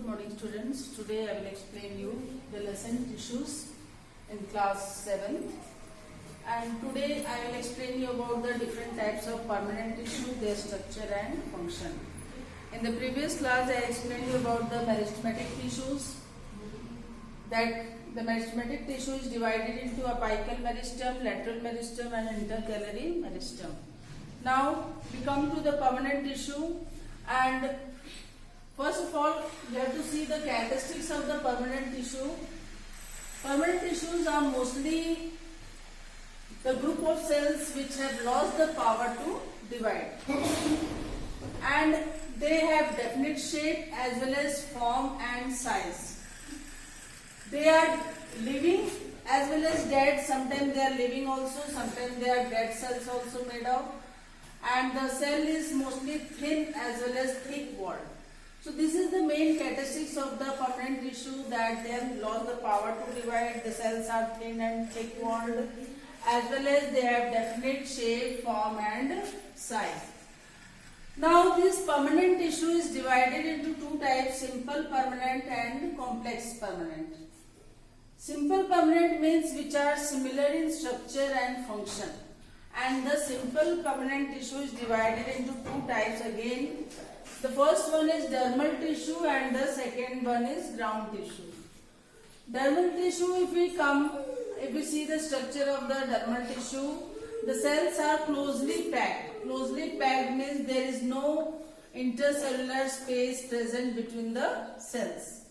Good morning students. Today I will explain you the lesson tissues in class 7th, and today I will explain you about the different types of permanent tissue, their structure and function. In the previous class I explained you about the meristematic tissues, that the meristematic tissue is divided into apical meristem, lateral meristem and intercalary meristem. Now we come to the permanent tissue, and first of all, we have to see the characteristics of the permanent tissue. Permanent tissues are mostly the group of cells which have lost the power to divide, and they have definite shape as well as form and size. They are living as well as dead. Sometimes they are living also, sometimes they are dead cells also made of, and the cell is mostly thin as well as thick walled. So this is the main characteristics of the permanent tissue, that they have lost the power to divide, the cells are thin and thick walled, as well as they have definite shape, form and size. Now this permanent tissue is divided into two types, simple permanent and complex permanent. Simple permanent means which are similar in structure and function, and the simple permanent tissue is divided into two types again. The first one is dermal tissue and the second one is ground tissue. Dermal tissue, if we see the structure of the dermal tissue, the cells are closely packed. Closely packed means there is no intercellular space present between the cells,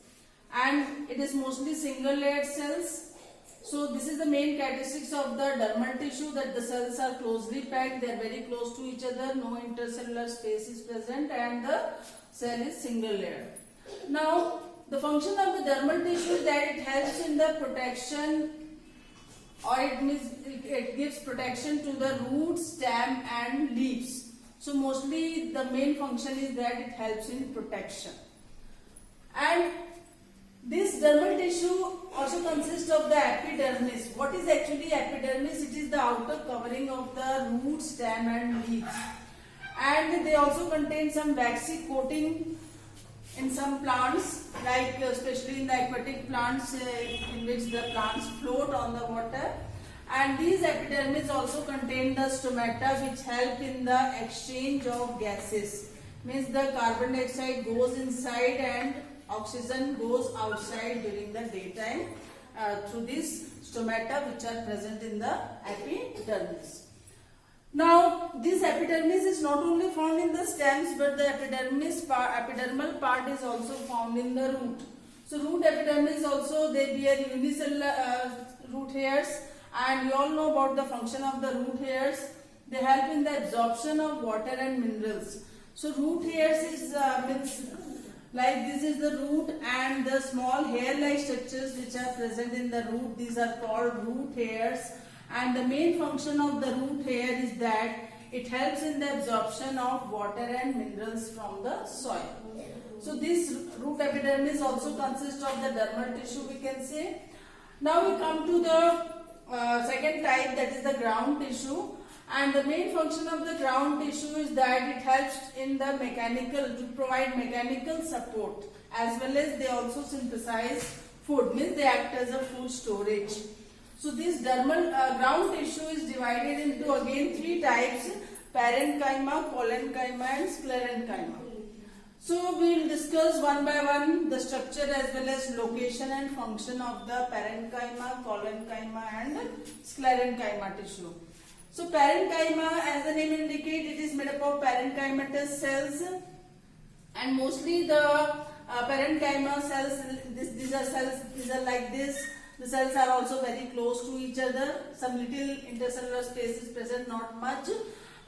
and it is mostly single layered cells. So this is the main characteristics of the dermal tissue, that the cells are closely packed, they are very close to each other, no intercellular space is present, and the cell is single layered. Now the function of the dermal tissue is that it helps in the protection, or it gives protection to the roots, stem and leaves. So mostly the main function is that it helps in protection. And this dermal tissue also consists of the epidermis. What is actually epidermis? It is the outer covering of the root, stem and leaves. And they also contain some waxy coating in some plants, like especially in the aquatic plants, in which the plants float on the water. And these epidermis also contain the stomata, which help in the exchange of gases. Means the carbon dioxide goes inside and oxygen goes outside during the daytime through these stomata which are present in the epidermis. Now this epidermis is not only found in the stems, but the epidermal part is also found in the root. So root epidermis also, they bear unicellular root hairs, and you all know about the function of the root hairs. They help in the absorption of water and minerals. So root hairs is means like this is the root, and the small hair-like structures which are present in the root, these are called root hairs. And the main function of the root hair is that it helps in the absorption of water and minerals from the soil. So this root epidermis also consists of the dermal tissue, we can say. Now we come to the second type, that is the ground tissue. And the main function of the ground tissue is that it helps in the to provide mechanical support, as well as they also synthesize food, means they act as a food storage. So this dermal ground tissue is divided into again three types: parenchyma, collenchyma and sclerenchyma. So we will discuss one by one the structure as well as location and function of the parenchyma, collenchyma and sclerenchyma tissue. So parenchyma, as the name indicates, it is made up of parenchymatous cells, and mostly the parenchyma cells, these are like this. The cells are also very close to each other. Some little intercellular space is present, not much.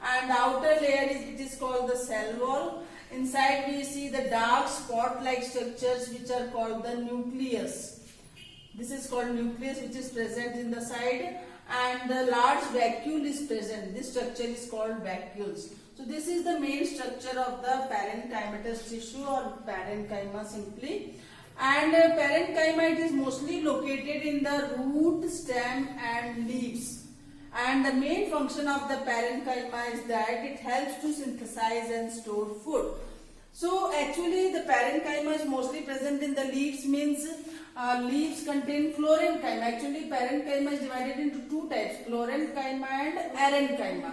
And the outer layer it is called the cell wall. Inside we see the dark spot-like structures which are called the nucleus. This is called nucleus, which is present in the side. And the large vacuole is present. This structure is called vacuoles. So this is the main structure of the parenchymatous tissue, or parenchyma simply. And parenchyma, it is mostly located in the root, stem and leaves. And the main function of the parenchyma is that it helps to synthesize and store food. So actually the parenchyma is mostly present in the leaves, means leaves contain chlorenchyma. Actually parenchyma is divided into two types, chlorenchyma and arenchyma.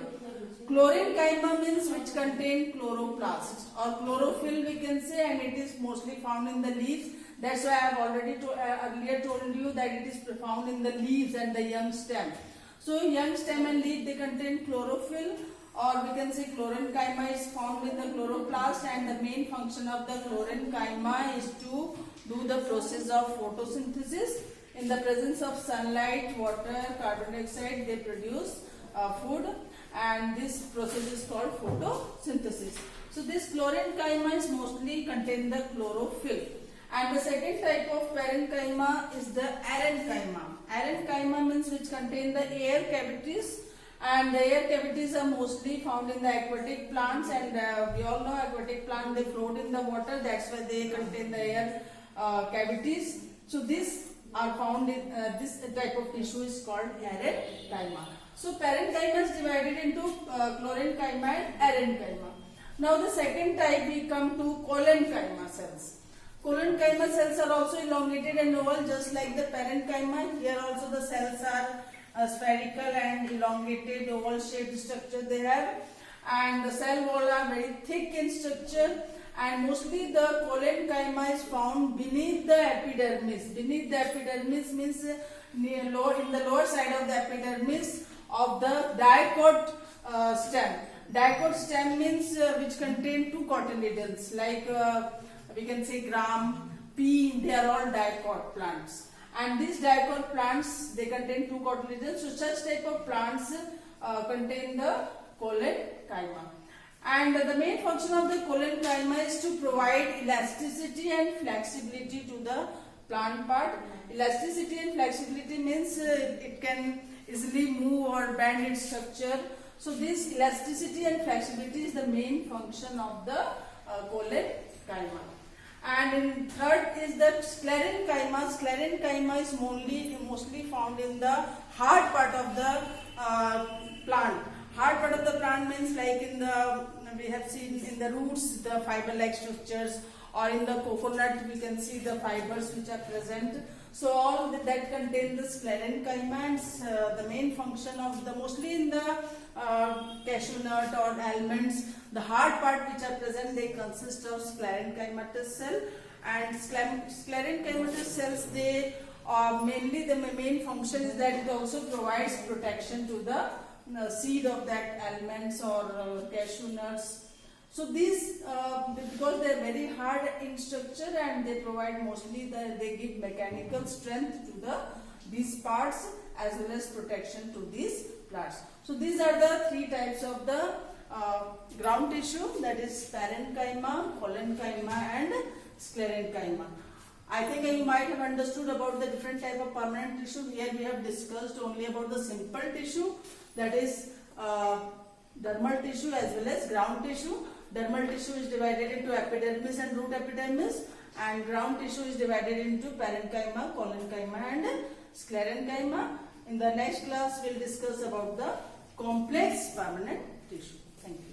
Chlorenchyma means which contain chloroplast or chlorophyll we can say, and it is mostly found in the leaves. That's why I have already earlier told you that it is found in the leaves and the young stem. So young stem and leaf, they contain chlorophyll, or we can say chlorenchyma is found in the chloroplast, and the main function of the chlorenchyma is to do the process of photosynthesis. In the presence of sunlight, water, carbon dioxide, they produce food, and this process is called photosynthesis. So this chlorenchyma is mostly contain the chlorophyll. And the second type of parenchyma is the arenchyma. Arenchyma means which contain the air cavities, and the air cavities are mostly found in the aquatic plants, and we all know aquatic plants, they float in the water, that's why they contain the air cavities. So these are found in this type of tissue is called arenchyma. So parenchyma is divided into chlorenchyma and arenchyma. Now the second type we come to collenchyma cells. Collenchyma cells are also elongated and oval, just like the parenchyma. Here also the cells are spherical and elongated oval shaped structure they have, and the cell wall are very thick in structure, and mostly the collenchyma is found beneath the epidermis. Beneath the epidermis means in the lower side of the epidermis of the dicot stem. Dicot stem means which contain two cotyledons, like we can say gram, pea, they are all dicot plants. And these dicot plants, they contain two cotyledons. So such type of plants contain the collenchyma. And the main function of the collenchyma is to provide elasticity and flexibility to the plant part. Elasticity and flexibility means it can easily move or bend its structure. So this elasticity and flexibility is the main function of the collenchyma. And in third is the sclerenchyma. Sclerenchyma is mostly found in the hard part of the plant. Hard part of the plant means like in the, we have seen in the roots the fiber-like structures, or in the coconut we can see the fibers which are present. So all that contain the sclerenchyma, and the main function of the, mostly in the cashew nut or almonds, the hard part which are present, they consist of sclerenchymatous cell. And sclerenchymatous cells, they mainly the main function is that it also provides protection to the seed of that almonds or cashew nuts. So these, because they are very hard in structure and they provide mostly they give mechanical strength to these parts as well as protection to these plants. So these are the three types of the ground tissue, that is parenchyma, collenchyma and sclerenchyma. I think you might have understood about the different type of permanent tissue. Here we have discussed only about the simple tissue, that is dermal tissue as well as ground tissue. Dermal tissue is divided into epidermis and root epidermis, and ground tissue is divided into parenchyma, collenchyma and sclerenchyma. In the next class we will discuss about the complex permanent tissue. Thank you.